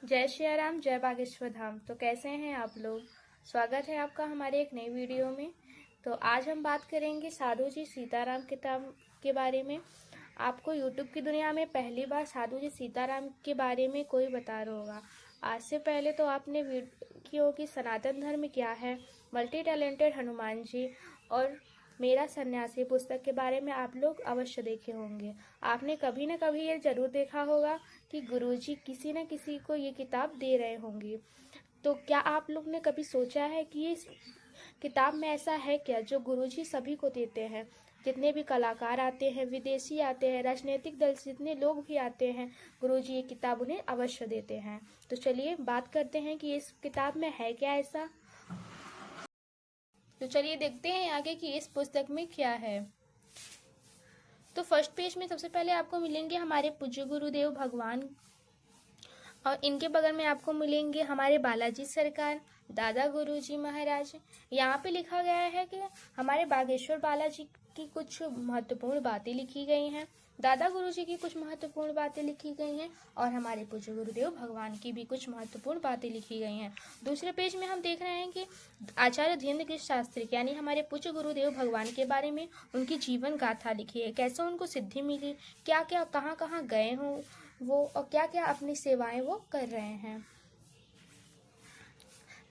जय श्री राम, जय बागेश्वर धाम। तो कैसे हैं आप लोग। स्वागत है आपका हमारे एक नई वीडियो में। तो आज हम बात करेंगे साधु जी सीताराम किताब के बारे में। आपको यूट्यूब की दुनिया में पहली बार साधु जी सीताराम के बारे में कोई बता रहा होगा। आज से पहले तो आपने वीडियो की सनातन धर्म क्या है, मल्टी टैलेंटेड हनुमान जी और मेरा सन्यासी पुस्तक के बारे में आप लोग अवश्य देखे होंगे। आपने कभी न कभी ये जरूर देखा होगा कि गुरुजी किसी न किसी को ये किताब दे रहे होंगे। तो क्या आप लोग ने कभी सोचा है कि इस किताब में ऐसा है क्या जो गुरुजी सभी को देते हैं। जितने भी कलाकार आते हैं, विदेशी आते हैं, राजनीतिक दल से जितने लोग भी आते हैं, गुरुजी ये किताब उन्हें अवश्य देते हैं। तो चलिए बात करते हैं कि इस किताब में है क्या ऐसा। तो चलिए देखते हैं आगे कि इस पुस्तक में क्या है। तो फर्स्ट पेज में सबसे पहले आपको मिलेंगे हमारे पूज्य गुरुदेव भगवान और इनके बगल में आपको मिलेंगे हमारे बालाजी सरकार, दादा गुरुजी महाराज। यहाँ पे लिखा गया है कि हमारे बागेश्वर बालाजी की कुछ महत्वपूर्ण बातें लिखी गई हैं, दादा गुरुजी की कुछ महत्वपूर्ण बातें लिखी गई हैं और हमारे पूज्य गुरुदेव भगवान की भी कुछ महत्वपूर्ण बातें लिखी गई हैं। दूसरे पेज में हम देख रहे हैं कि आचार्य धीरेन्द्र कृष्ण शास्त्री यानी हमारे पूज्य गुरुदेव भगवान के बारे में उनकी जीवन गाथा लिखी है, कैसे उनको सिद्धि मिली, क्या क्या कहाँ कहाँ गए हों वो और क्या क्या अपनी सेवाएं वो कर रहे हैं।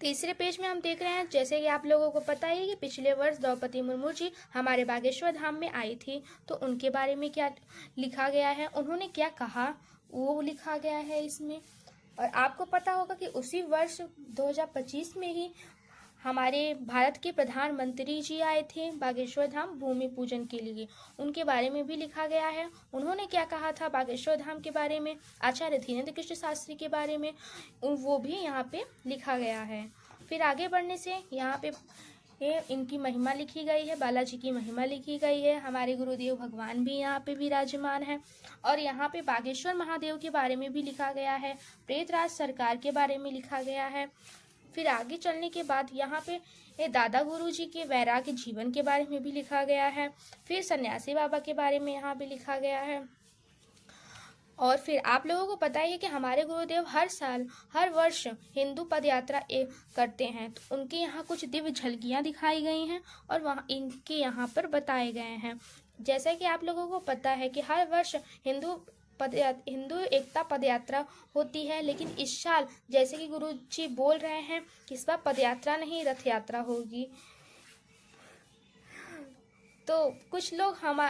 तीसरे पेज में हम देख रहे हैं, जैसे कि आप लोगों को पता ही कि पिछले वर्ष द्रौपदी मुर्मू जी हमारे बागेश्वर धाम में आई थी, तो उनके बारे में क्या लिखा गया है, उन्होंने क्या कहा वो लिखा गया है इसमें। और आपको पता होगा कि उसी वर्ष 2025 में ही हमारे भारत के प्रधानमंत्री जी आए थे बागेश्वर धाम भूमि पूजन के लिए, उनके बारे में भी लिखा गया है। उन्होंने क्या कहा था बागेश्वर धाम के बारे में, आचार्य धीरेन्द्र कृष्ण शास्त्री के बारे में, वो भी यहाँ पे लिखा गया है। फिर आगे बढ़ने से यहाँ पे इनकी महिमा लिखी गई है, बालाजी की महिमा लिखी गई है, हमारे गुरुदेव भगवान भी यहाँ पे विराजमान है और यहाँ पे बागेश्वर महादेव के बारे में भी लिखा गया है, प्रेतराज सरकार के बारे में लिखा गया है। फिर आगे चलने के बाद यहाँ पे दादा गुरुजी के वैराग्य जीवन के बारे में भी लिखा गया है। फिर सन्यासी बाबा के बारे में यहाँ पे लिखा गया है। और फिर आप लोगों को पता ही है कि हमारे गुरुदेव हर वर्ष हिंदू पद यात्रा करते हैं, तो उनके यहाँ कुछ दिव्य झलकियाँ दिखाई गई हैं और वहाँ इनके यहाँ पर बताए गए हैं। जैसा कि आप लोगों को पता है कि हर वर्ष हिंदू एकता पदयात्रा होती है, लेकिन इस साल जैसे कि गुरु जी बोल रहे हैं कि इस बार पदयात्रा नहीं रथ यात्रा होगी। तो कुछ लोग हम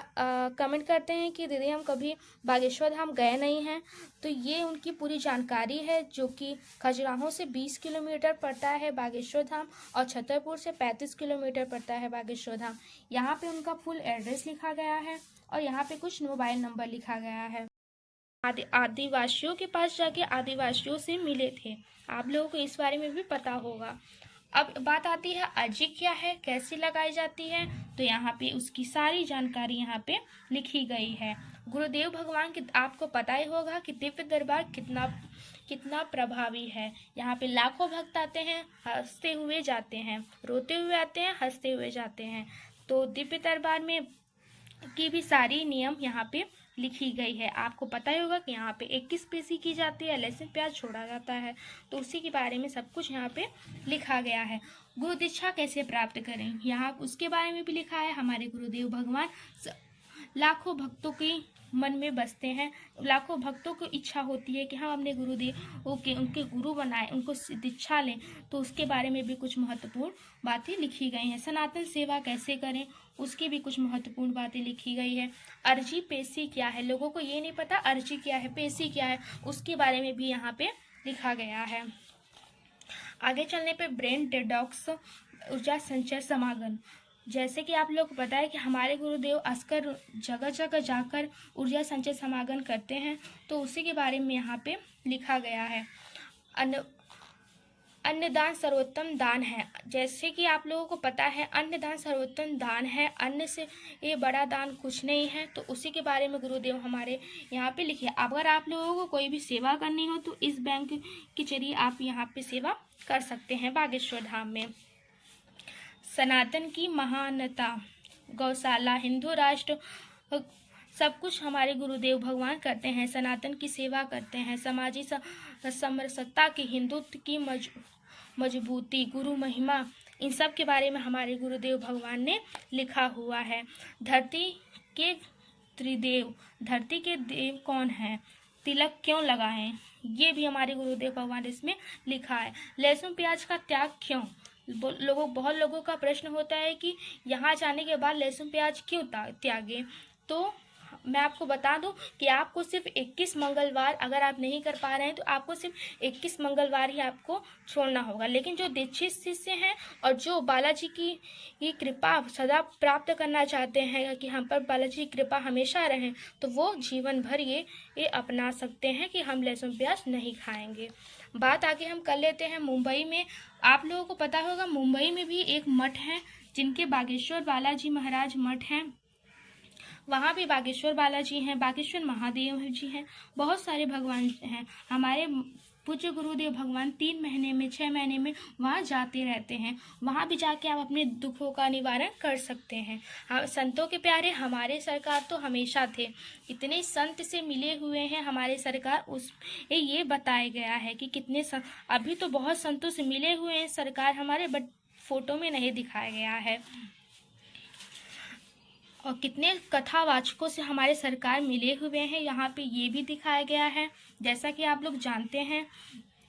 कमेंट करते हैं कि दीदी हम कभी बागेश्वर धाम गए नहीं हैं, तो ये उनकी पूरी जानकारी है, जो कि खजुराहो से 20 किलोमीटर पड़ता है बागेश्वर धाम और छतरपुर से 35 किलोमीटर पड़ता है बागेश्वर धाम। यहाँ पे उनका फुल एड्रेस लिखा गया है और यहाँ पे कुछ मोबाइल नंबर लिखा गया है। आदिवासियों के पास जाके आदिवासियों से मिले थे, आप लोगों को इस बारे में भी पता होगा। अब बात आती है अर्जी क्या है, कैसे लगाई जाती है, तो यहाँ पे उसकी सारी जानकारी यहाँ पे लिखी गई है। गुरुदेव भगवान की आपको पता ही होगा कि दिव्य दरबार कितना प्रभावी है। यहाँ पे लाखों भक्त आते हैं, हंसते हुए जाते हैं, रोते हुए आते हैं, हंसते हुए जाते हैं। तो दिव्य दरबार में की भी सारी नियम यहाँ पे लिखी गई है। आपको पता ही होगा कि यहाँ पे 21 पेशी की जाती है, लहसुन प्याज छोड़ा जाता है, तो उसी के बारे में सब कुछ यहाँ पे लिखा गया है। गुरु दीक्षा कैसे प्राप्त करें, यहाँ उसके बारे में भी लिखा है। हमारे गुरुदेव भगवान लाखों भक्तों के मन में बसते हैं, लाखों भक्तों को इच्छा होती है कि हम अपने गुरुदेव के उनके गुरु बनाएं, उनको दीक्षा लें, तो उसके बारे में भी कुछ महत्वपूर्ण बातें लिखी गई हैं। सनातन सेवा कैसे करें, उसकी भी कुछ महत्वपूर्ण बातें लिखी गई है। अर्जी पेशी क्या है, लोगों को ये नहीं पता अर्जी क्या है, पेशी क्या है, उसके बारे में भी यहाँ पे लिखा गया है। आगे चलने पे ब्रेन डिटॉक्स ऊर्जा संचय समागम, जैसे कि आप लोग को पता है कि हमारे गुरुदेव अस्कर जगह जगह जाकर ऊर्जा संचय समागम करते हैं, तो उसी के बारे में यहाँ पे लिखा गया है। अन्नदान सर्वोत्तम दान है, जैसे कि आप लोगों को पता है अन्नदान सर्वोत्तम दान है, अन्न से ये बड़ा दान कुछ नहीं है, तो उसी के बारे में गुरुदेव हमारे यहाँ पे लिखे। अगर आप लोगों को कोई भी सेवा करनी हो तो इस बैंक के जरिए आप यहाँ पे सेवा कर सकते हैं बागेश्वर धाम में। सनातन की महानता, गौशाला, हिंदू राष्ट्र सब कुछ हमारे गुरुदेव भगवान करते हैं। सनातन की सेवा करते हैं, समाजी समरसता की, हिंदुत्व की मजबूती, गुरु महिमा, इन सब के बारे में हमारे गुरुदेव भगवान ने लिखा हुआ है। धरती के त्रिदेव, धरती के देव कौन है, तिलक क्यों लगाएं, ये भी हमारे गुरुदेव भगवान इसमें लिखा है। लहसुन प्याज का त्याग क्यों, बहुत लोगों का प्रश्न होता है कि यहाँ जाने के बाद लहसुन प्याज क्यों त्यागे। तो मैं आपको बता दूं कि आपको सिर्फ 21 मंगलवार, अगर आप नहीं कर पा रहे हैं तो आपको सिर्फ 21 मंगलवार ही आपको छोड़ना होगा। लेकिन जो दीक्षित शिष्य हैं और जो बालाजी की कृपा सदा प्राप्त करना चाहते हैं कि हम पर बालाजी की कृपा हमेशा रहे, तो वो जीवन भर ये अपना सकते हैं कि हम लहसुन प्याज नहीं खाएंगे। बात आगे हम कर लेते हैं मुंबई में। आप लोगों को पता होगा मुंबई में भी एक मठ है जिनके बागेश्वर बालाजी महाराज मठ हैं। वहाँ भी बागेश्वर बालाजी हैं, बागेश्वर महादेव जी हैं, बहुत सारे भगवान हैं। हमारे पूज्य गुरुदेव भगवान 3 महीने में 6 महीने में वहाँ जाते रहते हैं। वहाँ भी जाके आप अपने दुखों का निवारण कर सकते हैं। हाँ, संतों के प्यारे हमारे सरकार तो हमेशा थे। इतने संत से मिले हुए हैं हमारे सरकार, उस ये बताया गया है कि कितने अभी तो बहुत संतों से मिले हुए हैं सरकार हमारे, बट फोटो में नहीं दिखाया गया है। और कितने कथावाचकों से हमारे सरकार मिले हुए हैं, यहाँ पे ये भी दिखाया गया है। जैसा कि आप लोग जानते हैं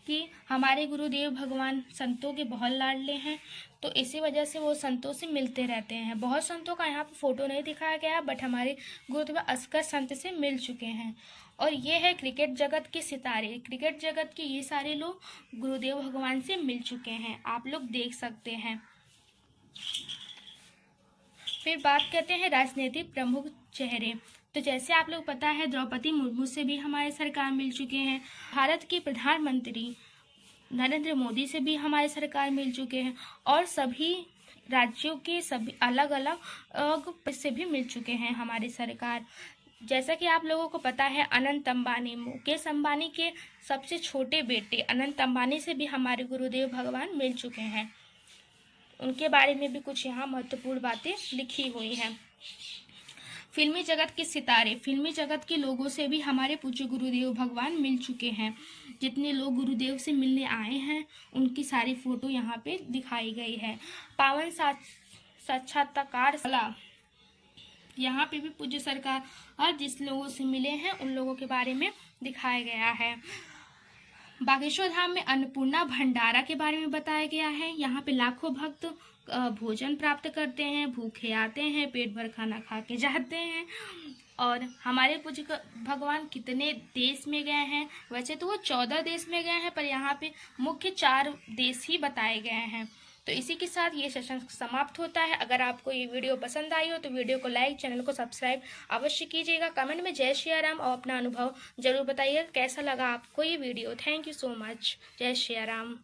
कि हमारे गुरुदेव भगवान संतों के बहुत लाडले हैं, तो इसी वजह से वो संतों से मिलते रहते हैं। बहुत संतों का यहाँ पे फ़ोटो नहीं दिखाया गया, बट हमारे गुरुदेव अस्कर संत से मिल चुके हैं। और ये है क्रिकेट जगत के सितारे, क्रिकेट जगत के ये सारे लोग गुरुदेव भगवान से मिल चुके हैं, आप लोग देख सकते हैं। फिर बात करते हैं राजनीतिक प्रमुख चेहरे। तो जैसे आप लोग पता है द्रौपदी मुर्मू से भी हमारे सरकार मिल चुके हैं। भारत के प्रधानमंत्री नरेंद्र मोदी से भी हमारे सरकार मिल चुके हैं। और सभी राज्यों के सभी अलग अलग से भी मिल चुके हैं हमारी सरकार। जैसा कि आप लोगों को पता है अनंत अंबानी, मुकेश अंबानी के सबसे छोटे बेटे अनंत अंबानी से भी हमारे गुरुदेव भगवान मिल चुके हैं। उनके बारे में भी कुछ यहाँ महत्वपूर्ण बातें लिखी हुई हैं। फिल्मी जगत के सितारे, फिल्मी जगत के लोगों से भी हमारे पूज्य गुरुदेव भगवान मिल चुके हैं। जितने लोग गुरुदेव से मिलने आए हैं उनकी सारी फोटो यहाँ पे दिखाई गई है। पावन साक्षात्कार सलाह, यहाँ पे भी पूज्य सरकार और जिस लोगों से मिले हैं उन लोगों के बारे में दिखाया गया है। बागेश्वर धाम में अन्नपूर्णा भंडारा के बारे में बताया गया है। यहाँ पे लाखों भक्त भोजन प्राप्त करते हैं, भूखे आते हैं, पेट भर खाना खा के जाते हैं। और हमारे पूज्य भगवान कितने देश में गए हैं, वैसे तो वो 14 देश में गए हैं, पर यहाँ पे मुख्य 4 देश ही बताए गए हैं। तो इसी के साथ ये सेशन समाप्त होता है। अगर आपको ये वीडियो पसंद आई हो तो वीडियो को लाइक, चैनल को सब्सक्राइब अवश्य कीजिएगा। कमेंट में जय श्री राम और अपना अनुभव जरूर बताइएगा कैसा लगा आपको ये video. Thank you so much. जय श्री राम।